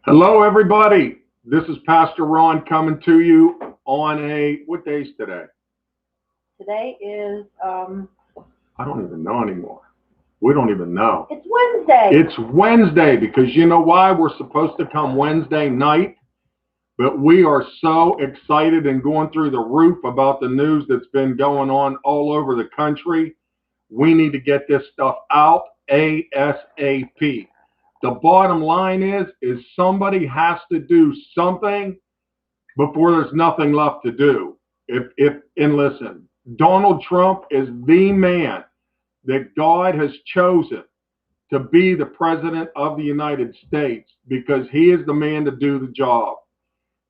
Hello, everybody. This is Pastor Ron coming to you on what day is today? Today is, I don't even know anymore. We don't even know. it's Wednesday. It's Wednesday because you know why? We're supposed to come Wednesday night, but we are so excited and going through the roof about the news that's been going on all over the country. We need to get this stuff out ASAP. The bottom line is somebody has to do something before there's nothing left to do. And listen, Donald Trump is the man that God has chosen to be the president of the United States because he is the man to do the job.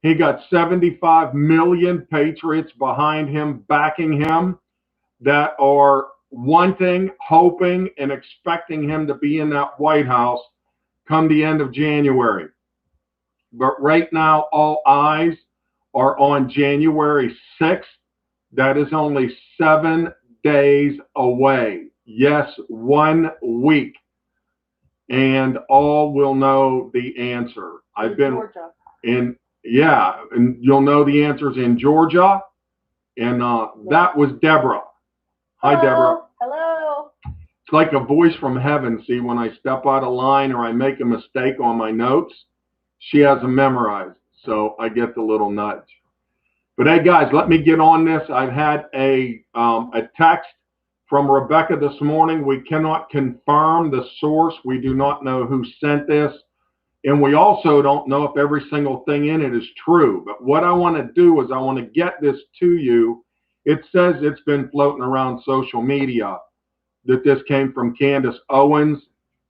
He got 75 million patriots behind him, backing him, that are wanting, hoping, and expecting him to be in that White House come the end of January. But right now, all eyes are on January 6th. That is only 7 days away. Yes, 1 week. And all will know the answer. I've been Georgia. and you'll know the answers in Georgia. And that was Deborah. Hi, Deborah. Hello. It's like a voice from heaven. See, when I step out of line or I make a mistake on my notes, she has them memorized. So I get the little nudge. But hey, guys, let me get on this. I've had a text from Rebecca this morning. We cannot confirm the source. We do not know who sent this. And we also don't know if every single thing in it is true. But what I want to do is I want to get this to you. It says it's been floating around social media that this came from Candace Owens.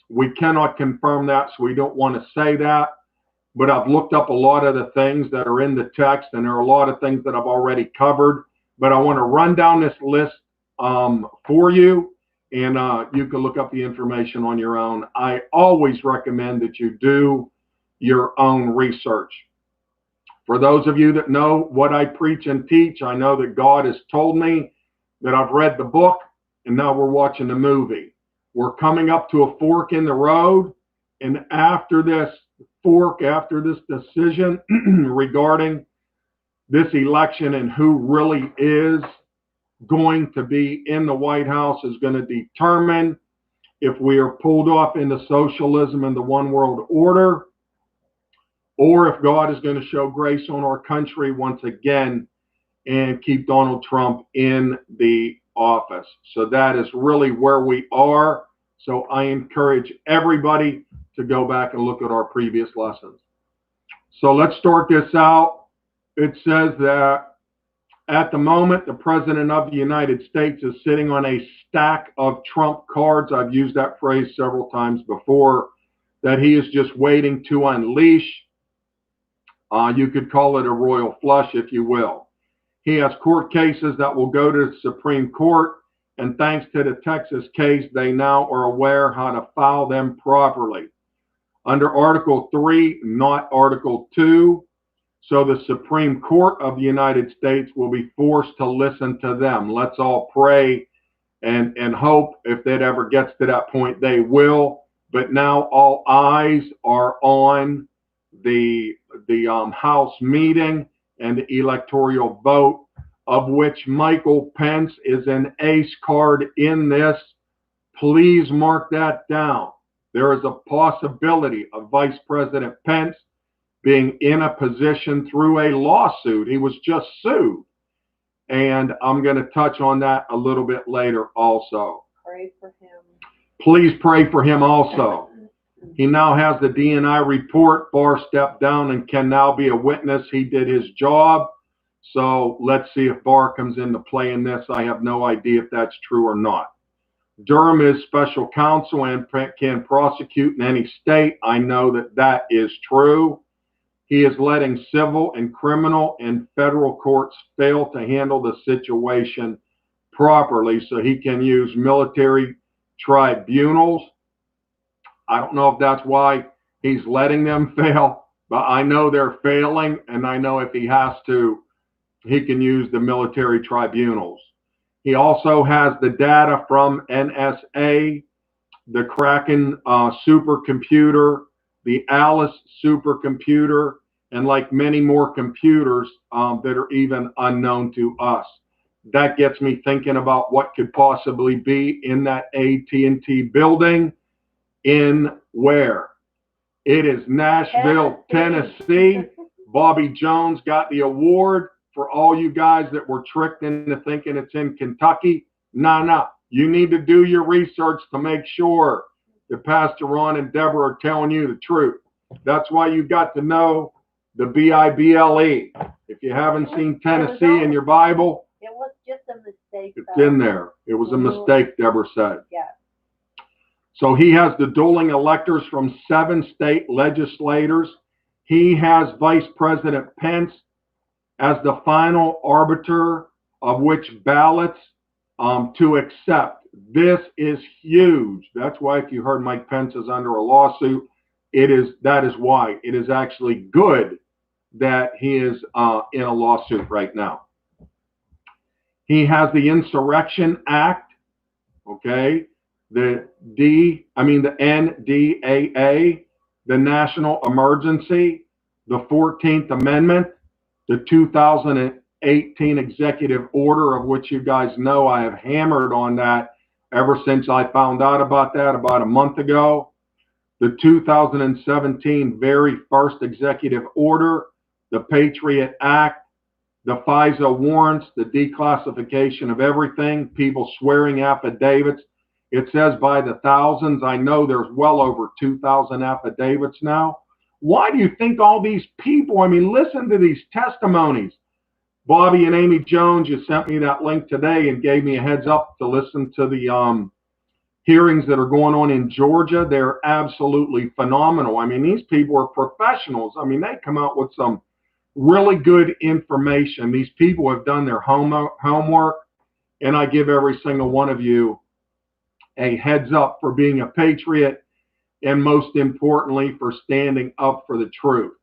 We cannot confirm that, so we don't want to say that. But I've looked up a lot of the things that are in the text, and there are a lot of things that I've already covered. But I want to run down this list for you, and you can look up the information on your own. I always recommend that you do your own research. For those of you that know what I preach and teach, I know that God has told me that I've read the book, and now we're watching the movie. We're coming up to a fork in the road, and after this fork, after this decision regarding this election and who really is going to be in the White House is going to determine if we are pulled off into socialism and the one world order, or if God is going to show grace on our country once again and keep Donald Trump in the office. So that is really where we are. So I encourage everybody to go back and look at our previous lessons. So let's start this out. It says that at the moment, the President of the United States is sitting on a stack of Trump cards. I've used that phrase several times before, that he is just waiting to unleash. You could call it a royal flush, if you will. He has court cases that will go to the Supreme Court, and thanks to the Texas case, they now are aware how to file them properly. Under Article 3, not Article 2, so the Supreme Court of the United States will be forced to listen to them. Let's all pray and hope if that ever gets to that point, they will. But now all eyes are on the House meeting and the electoral vote, of which Michael Pence is an ace card in this. Please mark that down. There is a possibility of Vice President Pence being in a position through a lawsuit. He was just sued. And I'm going to touch on that a little bit later also. Pray for him. Please pray for him also. He now has the DNI report. Barr stepped down and can now be a witness. He did his job. So let's see if Barr comes into play in this. I have no idea if that's true or not. Durham is special counsel and can prosecute in any state. I know that that is true. He is letting civil and criminal and federal courts fail to handle the situation properly, so he can use military tribunals. I don't know if that's why he's letting them fail, but I know they're failing, and I know if he has to, he can use the military tribunals. He also has the data from NSA, the Kraken supercomputer the Alice supercomputer, and like many more computers that are even unknown to us. That gets me thinking about what could possibly be in that AT&T building. In where? It is Nashville, Tennessee. Bobby Jones got the award for all you guys that were tricked into thinking it's in Kentucky. No. You need to do your research to make sure that Pastor Ron and Deborah are telling you the truth. That's why you got to know the Bible. If you haven't seen Tennessee in your Bible, it was just a mistake. It's in there. It was a mistake, Deborah said. Yeah. So he has the dueling electors from 7 state legislators. He has Vice President Pence as the final arbiter of which ballots to accept. This is huge. That's why if you heard Mike Pence is under a lawsuit, that is why. It is actually good that he is in a lawsuit right now. He has the Insurrection Act, okay? The NDAA, the National Emergency, the 14th Amendment, the 2018 Executive Order, of which you guys know I have hammered on that ever since I found out about that about a month ago. The 2017 very first Executive Order, the Patriot Act, the FISA warrants, the declassification of everything, people swearing affidavits. It says by the thousands. I know there's well over 2,000 affidavits now. Why do you think all these people, listen to these testimonies. Bobby and Amy Jones, you sent me that link today and gave me a heads up to listen to the hearings that are going on in Georgia. They're absolutely phenomenal. These people are professionals. They come out with some really good information. These people have done their homework, and I give every single one of you a heads up for being a patriot, and most importantly, for standing up for the truth.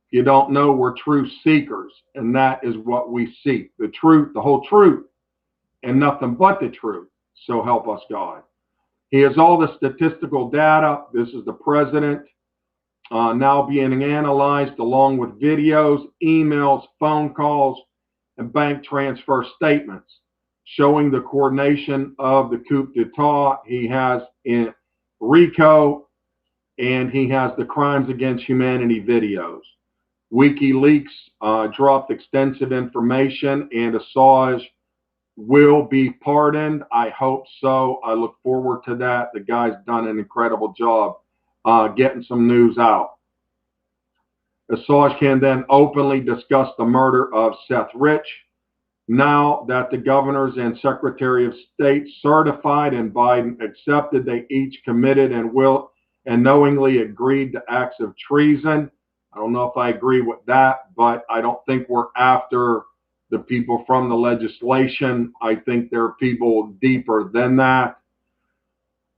If you don't know, we're truth seekers, and that is what we seek. The truth, the whole truth, and nothing but the truth. So help us God. He has all the statistical data. This is the president now being analyzed along with videos, emails, phone calls, and bank transfer statements showing the coordination of the coup d'etat. He has in RICO, and he has the crimes against humanity videos. WikiLeaks dropped extensive information, and Assange will be pardoned. I hope so. I look forward to that. The guy's done an incredible job getting some news out. Assange can then openly discuss the murder of Seth Rich. Now that the governors and Secretary of State certified and Biden accepted, they each committed and knowingly agreed to acts of treason. I don't know if I agree with that, but I don't think we're after the people from the legislation. I think there are people deeper than that,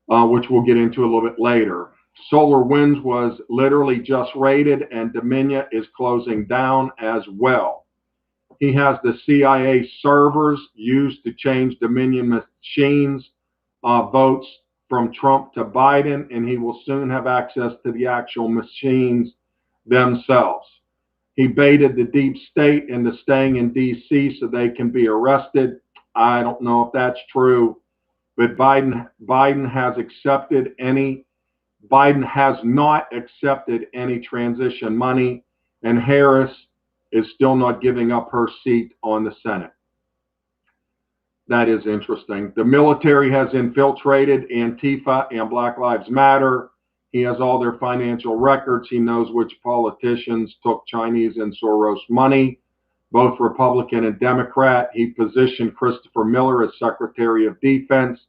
which we'll get into a little bit later. SolarWinds was literally just raided, and Dominion is closing down as well. He has the CIA servers used to change Dominion machines, votes from Trump to Biden, and he will soon have access to the actual machines themselves. He baited the deep state into staying in D.C. so they can be arrested. I don't know if that's true, but Biden has not accepted any transition money, and Harris is still not giving up her seat on the Senate. That is interesting. The military has infiltrated Antifa and Black Lives Matter. He has all their financial records. He knows which politicians took Chinese and Soros money, both Republican and Democrat. He positioned Christopher Miller as Secretary of Defense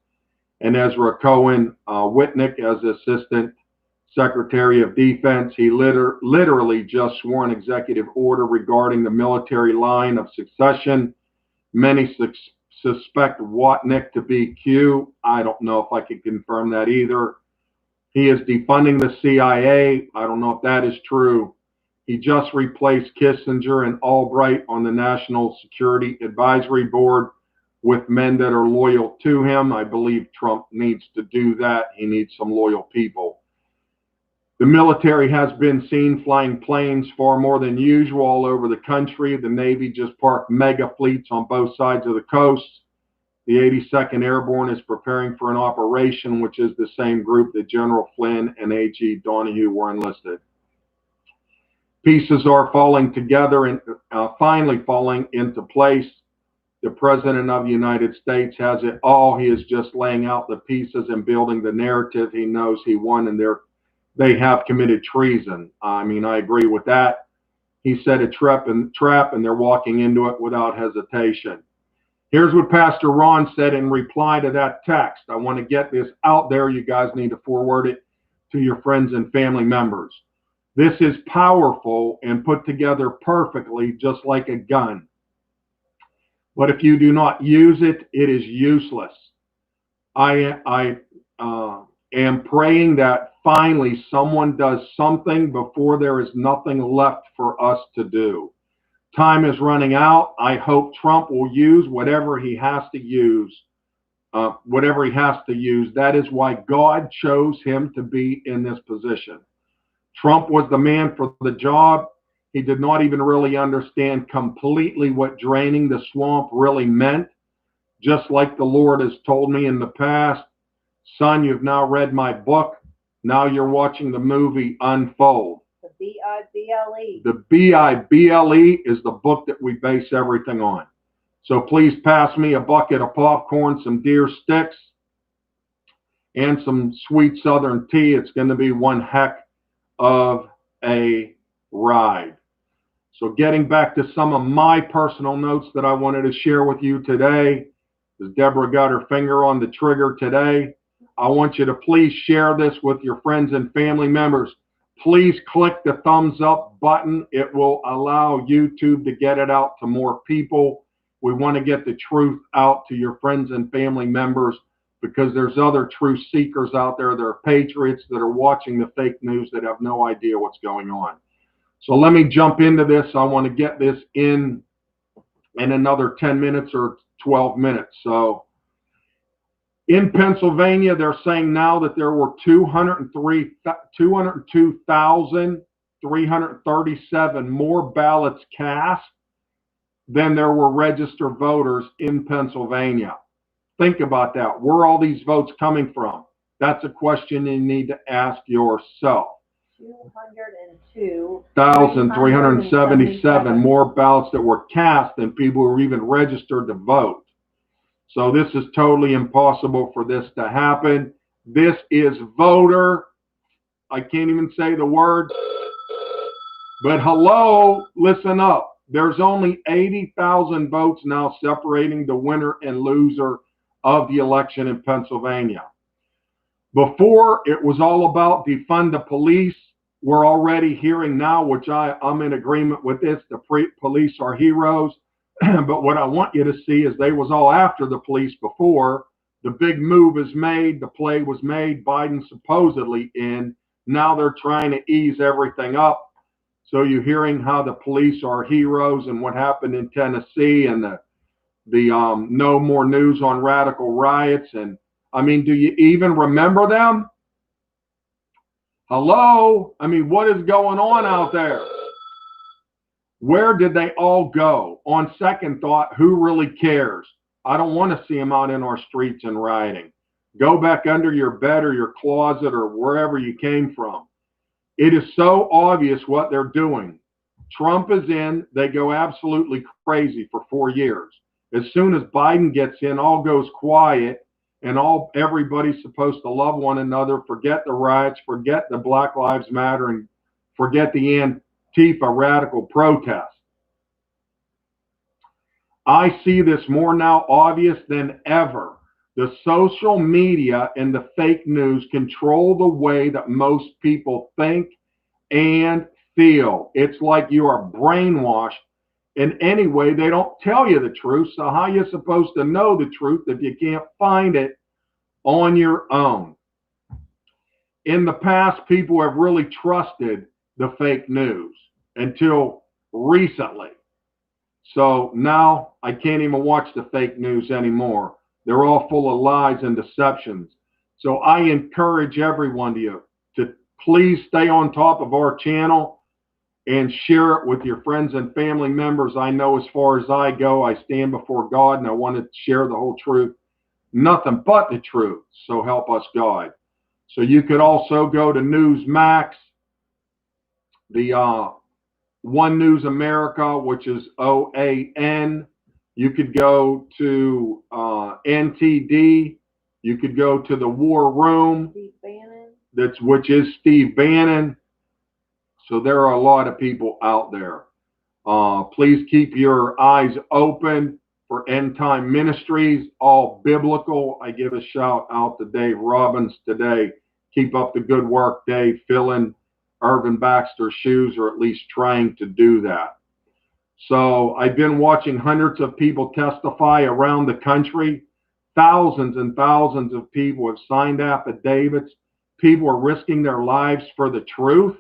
and Ezra Cohen Whitnick as Assistant Secretary of Defense. He literally just swore an executive order regarding the military line of succession. Many suspect Whitnick to be Q. I don't know if I can confirm that either. He is defunding the CIA. I don't know if that is true. He just replaced Kissinger and Albright on the National Security Advisory Board with men that are loyal to him. I believe Trump needs to do that. He needs some loyal people. The military has been seen flying planes far more than usual all over the country. The Navy just parked mega fleets on both sides of the coast. The 82nd Airborne is preparing for an operation, which is the same group that General Flynn and A.G. Donahue were enlisted. Pieces are falling together and finally falling into place. The President of the United States has it all. He is just laying out the pieces and building the narrative. He knows he won, and they have committed treason. I mean, I agree with that. He set a trap, and they're walking into it without hesitation. Here's what Pastor Ron said in reply to that text. I want to get this out there. You guys need to forward it to your friends and family members. This is powerful and put together perfectly, just like a gun. But if you do not use it, it is useless. I am praying that finally someone does something before there is nothing left for us to do. Time is running out. I hope Trump will use whatever he has to use. That is why God chose him to be in this position. Trump was the man for the job. He did not even really understand completely what draining the swamp really meant. Just like the Lord has told me in the past, son, you've now read my book. Now you're watching the movie unfold. The B-I-B-L-E. The B-I-B-L-E is the book that we base everything on. So please pass me a bucket of popcorn, some deer sticks, and some sweet southern tea. It's going to be one heck of a ride. So getting back to some of my personal notes that I wanted to share with you today, as Deborah got her finger on the trigger today, I want you to please share this with your friends and family members. Please click the thumbs up button. It will allow YouTube to get it out to more people. We want to get the truth out to your friends and family members because there's other truth seekers out there. There are patriots that are watching the fake news that have no idea what's going on. So let me jump into this. I want to get this in another 10 minutes or 12 minutes. So in Pennsylvania, they're saying now that there were 202,337 more ballots cast than there were registered voters in Pennsylvania. Think about that. Where are all these votes coming from? That's a question you need to ask yourself. 202,377 more ballots that were cast than people who were even registered to vote. So this is totally impossible for this to happen. This is voter, I can't even say the word, but hello, listen up. There's only 80,000 votes now separating the winner and loser of the election in Pennsylvania. Before, it was all about defund the police. We're already hearing now, which I'm in agreement with this, the police are heroes. But what I want you to see is they was all after the police before. The big move is made. The play was made. Biden supposedly in. Now they're trying to ease everything up. So you're hearing how the police are heroes and what happened in Tennessee and the no more news on radical riots. And I mean, do you even remember them? Hello? I mean, what is going on out there? Where did they all go? On second thought, who really cares? I don't want to see them out in our streets and rioting. Go back under your bed or your closet or wherever you came from. It is so obvious what they're doing. Trump is in. They go absolutely crazy for 4 years. As soon as Biden gets in, all goes quiet, and everybody's supposed to love one another, forget the riots, forget the Black Lives Matter, and forget the Antifa radical protest. I see this more now obvious than ever. The social media and the fake news control the way that most people think and feel. It's like you are brainwashed. And anyway, they don't tell you the truth. So how are you supposed to know the truth if you can't find it on your own? In the past, people have really trusted the fake news until recently. So now I can't even watch the fake news anymore. They're all full of lies and deceptions. So I encourage everyone to Please stay on top of our channel and share it with your friends and family members. I know as far as I go, I stand before God and I want to share the whole truth. Nothing but the truth. So help us God. So you could also go to Newsmax, the One News America, which is OAN. You could go to NTD. You could go to the War Room, Steve Bannon. which is Steve Bannon. So there are a lot of people out there. Please keep your eyes open for End Time Ministries, all biblical. I give a shout out to Dave Robbins today. Keep up the good work, Dave, filling Irvin Baxter's shoes, or at least trying to do that. So I've been watching hundreds of people testify around the country. Thousands and thousands of people have signed affidavits. People are risking their lives for the truth.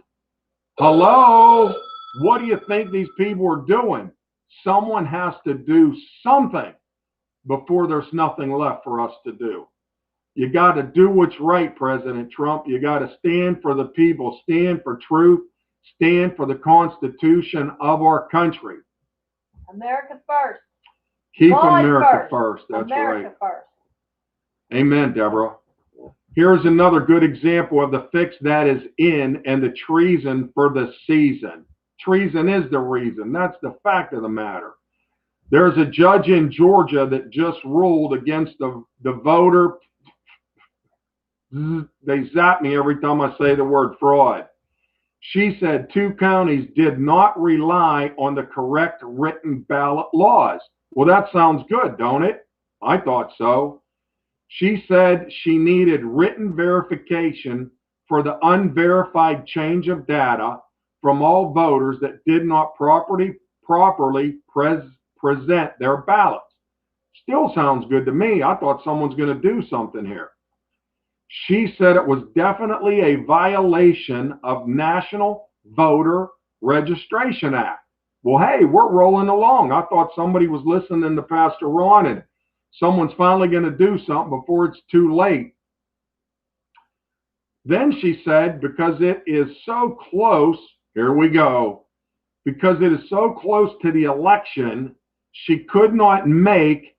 Hello? What do you think these people are doing? Someone has to do something before there's nothing left for us to do. You got to do what's right, President Trump. You got to stand for the people, stand for truth, stand for the Constitution of our country. America first. Keep God America first. That's America right. first. Amen, Deborah. Here's another good example of the fix that is in and the treason for the season. Treason is the reason. That's the fact of the matter. There's a judge in Georgia that just ruled against the voter. They zap me every time I say the word fraud. She said 2 counties did not rely on the correct written ballot laws. Well, that sounds good, don't it? I thought so. She said she needed written verification for the unverified change of data from all voters that did not properly present their ballots. Still sounds good to me. I thought someone's going to do something here. She said it was definitely a violation of National Voter Registration Act. Well, hey, we're rolling along. I thought somebody was listening to Pastor Ron and someone's finally going to do something before it's too late. Then she said, because it is so close, here we go, because it is so close to the election, she could not make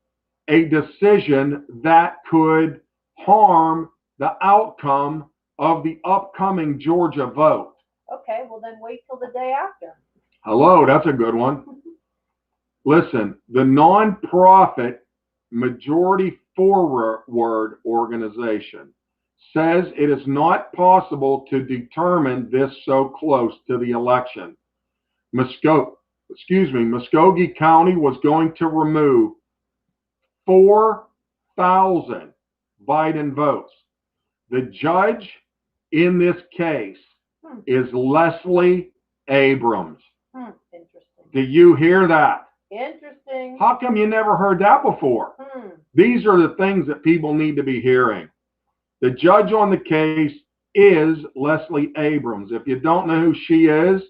a decision that could harm the outcome of the upcoming Georgia vote. Okay, well then wait till the day after. Hello, that's a good one. Listen, the nonprofit Majority Forward organization says it is not possible to determine this so close to the election. Mascogie County was going to remove 4,000 Biden votes. The judge in this case is Leslie Abrams. Interesting. Do you hear that? Interesting. How come you never heard that before? These are the things that people need to be hearing. The judge on the case is Leslie Abrams. If you don't know who she is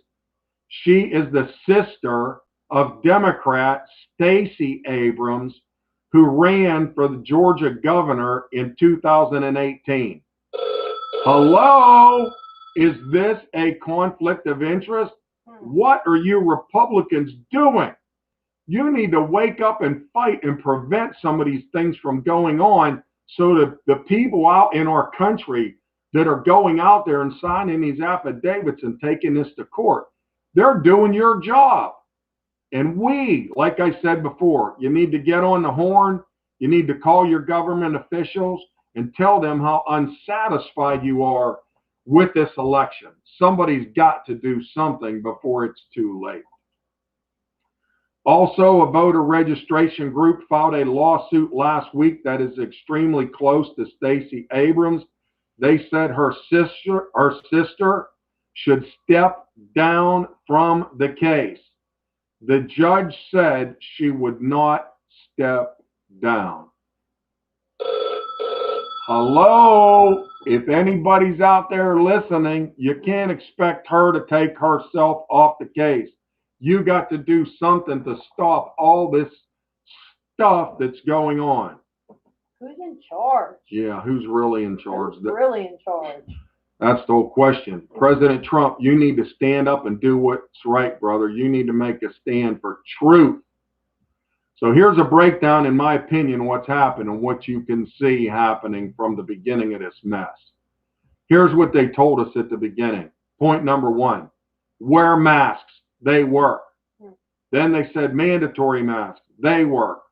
the sister of Democrat Stacey Abrams, who ran for the Georgia governor in 2018. Hello? Is this a conflict of interest? What are you Republicans doing? You need to wake up and fight and prevent some of these things from going on so that the people out in our country that are going out there and signing these affidavits and taking this to court, they're doing your job. And we, like I said before, you need to get on the horn. You need to call your government officials and tell them how unsatisfied you are with this election. Somebody's got to do something before it's too late. Also, a voter registration group filed a lawsuit last week that is extremely close to Stacey Abrams. They said her sister should step down from the case. The judge said she would not step down. Hello? If anybody's out there listening, you can't expect her to take herself off the case. You got to do something to stop all this stuff that's going on. Who's in charge? Yeah, who's really in charge? Who's really in charge? That's the whole question. President Trump, you need to stand up and do what's right, brother. You need to make a stand for truth. So here's a breakdown, in my opinion, what's happened and what you can see happening from the beginning of this mess. Here's what they told us at the beginning. Point number one, wear masks. They work. Then they said mandatory masks. They work.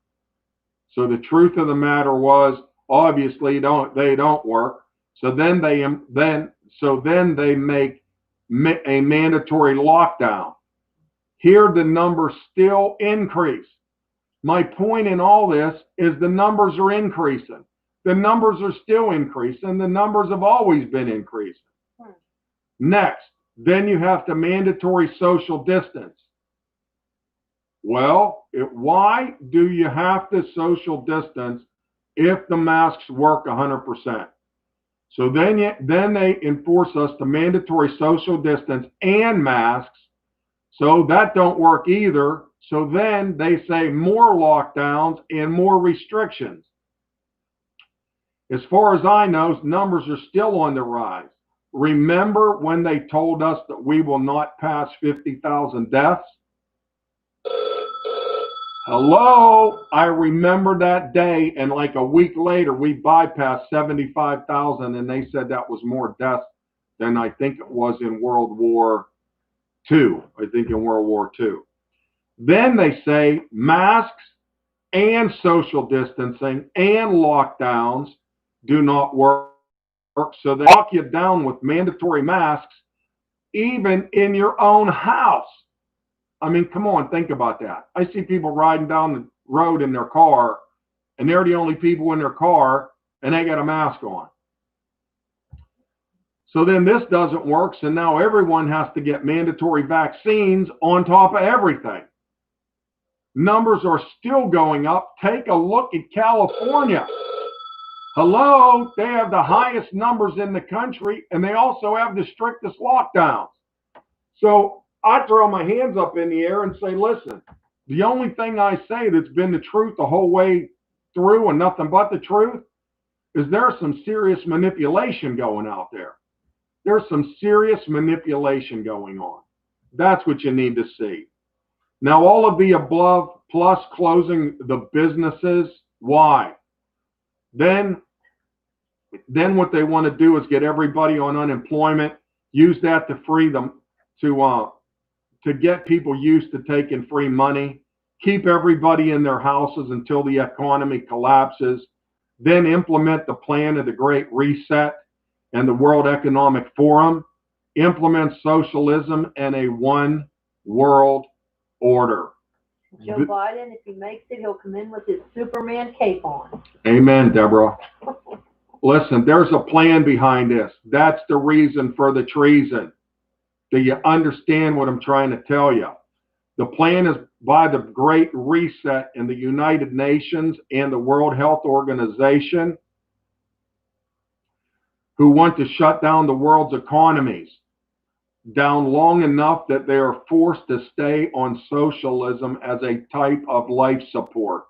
So the truth of the matter was, obviously, they don't work. So then they make a mandatory lockdown. Here the numbers still increase. My point in all this is the numbers are increasing. The numbers are still increasing. The numbers have always been increasing. Next, then you have to mandatory social distance. Well, why do you have to social distance if the masks work 100%? So then they enforce us to mandatory social distance and masks. So that don't work either. So then they say more lockdowns and more restrictions. As far as I know, numbers are still on the rise. Remember when they told us that we will not pass 50,000 deaths? Hello, I remember that day, and like a week later, we bypassed 75,000, and they said that was more deaths than I think it was in World War II. I think in World War II. Then they say masks and social distancing and lockdowns do not work. So they lock you down with mandatory masks, even in your own house. I mean, come on, think about that. I see people riding down the road in their car, and they're the only people in their car, and they got a mask on. So then this doesn't work, so now everyone has to get mandatory vaccines on top of everything. Numbers are still going up. Take a look at California. Hello, they have the highest numbers in the country, and they also have the strictest lockdowns. So I throw my hands up in the air and say, listen, the only thing I say that's been the truth the whole way through and nothing but the truth is there's some serious manipulation going out there. There's some serious manipulation going on. That's what you need to see. Now, all of the above plus closing the businesses, why? Then what they want to do is get everybody on unemployment, use that to free them, to get people used to taking free money, keep everybody in their houses until the economy collapses, then implement the plan of the Great Reset and the World Economic Forum, implement socialism and a one world order. Joe Biden, if he makes it, he'll come in with his Superman cape on. Amen, Deborah. Listen, there's a plan behind this. That's the reason for the treason. Do you understand what I'm trying to tell you? The plan is by the Great Reset in the United Nations and the World Health Organization, who want to shut down the world's economies down long enough that they are forced to stay on socialism as a type of life support.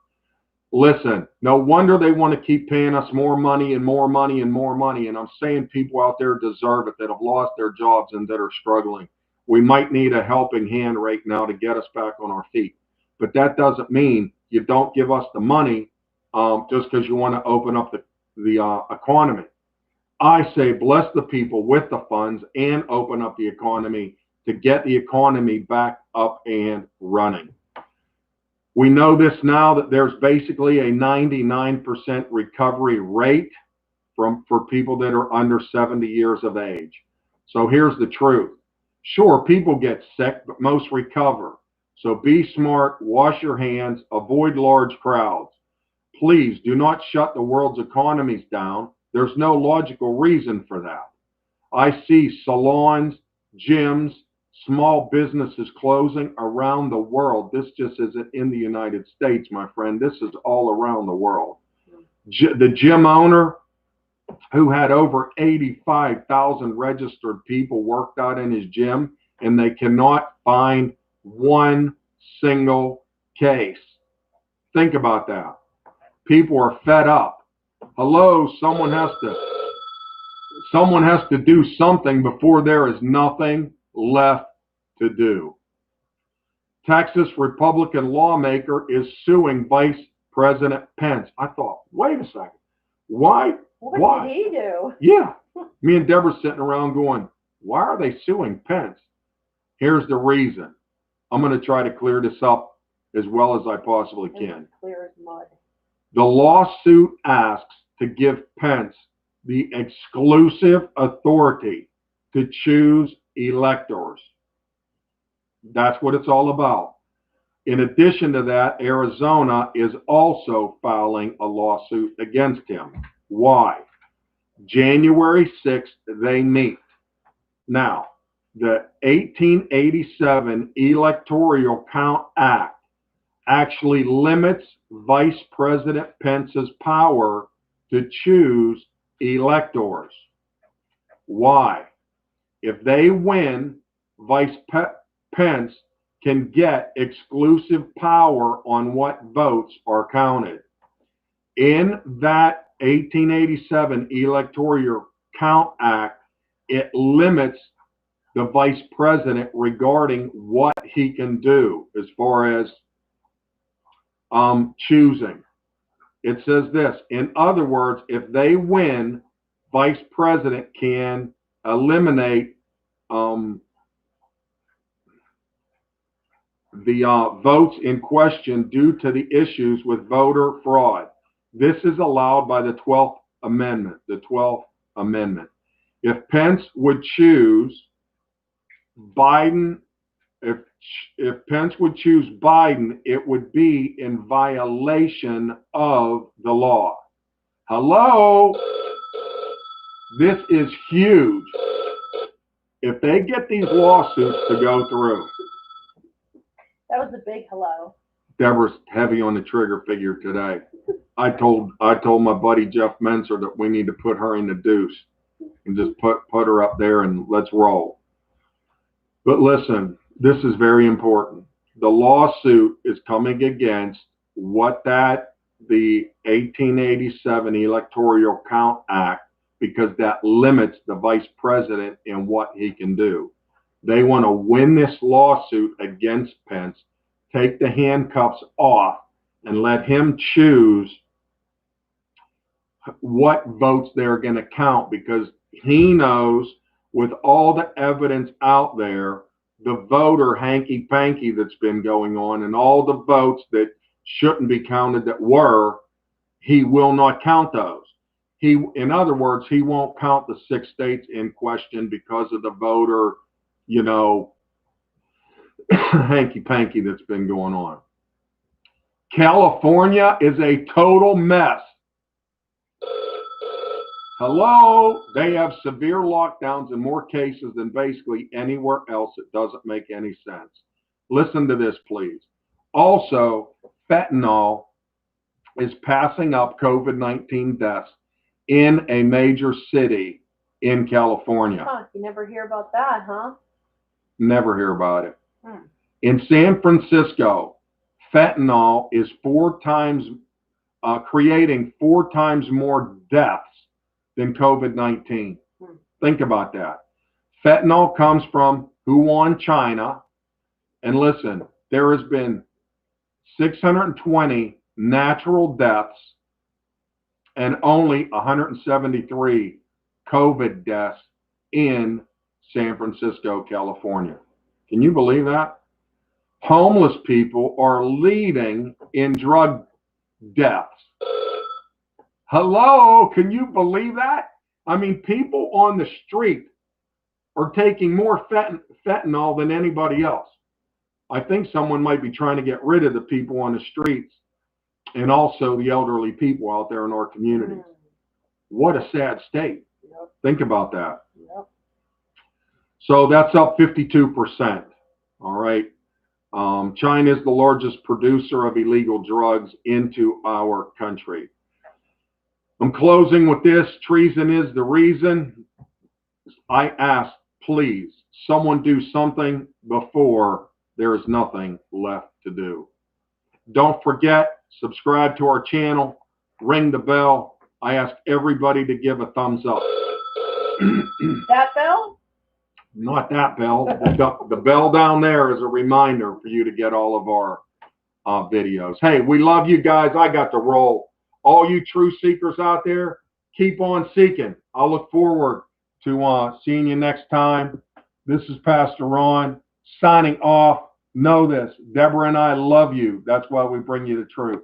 Listen, no wonder they want to keep paying us more money and more money and more money. And I'm saying people out there deserve it that have lost their jobs and that are struggling. We might need a helping hand right now to get us back on our feet. But that doesn't mean you don't give us the money just because you want to open up the economy. I say bless the people with the funds and open up the economy to get the economy back up and running. We know this now that there's basically a 99% recovery rate for people that are under 70 years of age. So here's the truth. Sure, people get sick, but most recover. So be smart, wash your hands, avoid large crowds. Please do not shut the world's economies down. There's no logical reason for that. I see salons, gyms, small businesses closing around the world. This just isn't in the United States, my friend. This is all around the world. The gym owner who had over 85,000 registered people worked out in his gym, and they cannot find one single case. Think about that. People are fed up. Hello, someone has Someone has to do something before there is nothing left to do. Texas Republican lawmaker is suing Vice President Pence. I thought, wait a second. Why? What did he do? Yeah. Me and Deborah sitting around going, why are they suing Pence? Here's the reason. I'm going to try to clear this up as well as I possibly can. Clear as mud. The lawsuit asks to give Pence the exclusive authority to choose electors. That's what it's all about. In addition to that, Arizona is also filing a lawsuit against him. Why? January 6th, they meet. Now, the 1887 Electoral Count Act actually limits Vice President Pence's power to choose electors. Why? If they win, Pence can get exclusive power on what votes are counted. In that 1887 Electoral Count Act, it limits the vice president regarding what he can do as far as choosing. It says this, in other words, if they win, vice president can eliminate the votes in question due to the issues with voter fraud. This is allowed by the 12th Amendment. The 12th Amendment. If Pence would choose Biden, if Pence would choose Biden, it would be in violation of the law. Hello? This is huge. If they get these lawsuits to go through. That was a big hello. Deborah's heavy on the trigger figure today. I told my buddy Jeff Menser that we need to put her in the deuce and just put her up there and let's roll. But listen, this is very important. The lawsuit is coming against the 1887 Electoral Count Act, because that limits the vice president in what he can do. They want to win this lawsuit against Pence, take the handcuffs off, and let him choose what votes they're going to count, because he knows with all the evidence out there, the voter hanky-panky that's been going on and all the votes that shouldn't be counted that were, he will not count those. In other words, he won't count the 6 states in question because of the voter, hanky-panky that's been going on. California is a total mess. Hello? They have severe lockdowns and more cases than basically anywhere else. It doesn't make any sense. Listen to this, please. Also, fentanyl is passing up COVID-19 deaths in a major city in California. Huh, you never hear about that, huh? Never hear about it. In San Francisco, fentanyl is creating 4 times more deaths than COVID-19. Think about that. Fentanyl comes from Wuhan, China. And listen, there has been 620 natural deaths and only 173 COVID deaths in San Francisco, California. Can you believe that? Homeless people are leading in drug deaths. Hello, can you believe that? I mean, people on the street are taking more fentanyl than anybody else. I think someone might be trying to get rid of the people on the streets and also the elderly people out there in our communities. What a sad state. Yep. Think about that. Yep. So that's up 52%. All right. China is the largest producer of illegal drugs into our country. I'm closing with this. Treason is the reason. I ask, please, someone do something before there is nothing left to do. Don't forget, subscribe to our channel, ring the bell. I ask everybody to give a thumbs up. That bell? Not that bell. The bell down there is a reminder for you to get all of our videos. Hey, we love you guys. I got to roll. All you truth seekers out there, keep on seeking. I look forward to seeing you next time. This is Pastor Ron signing off. Know this, Deborah and I love you. That's why we bring you the truth.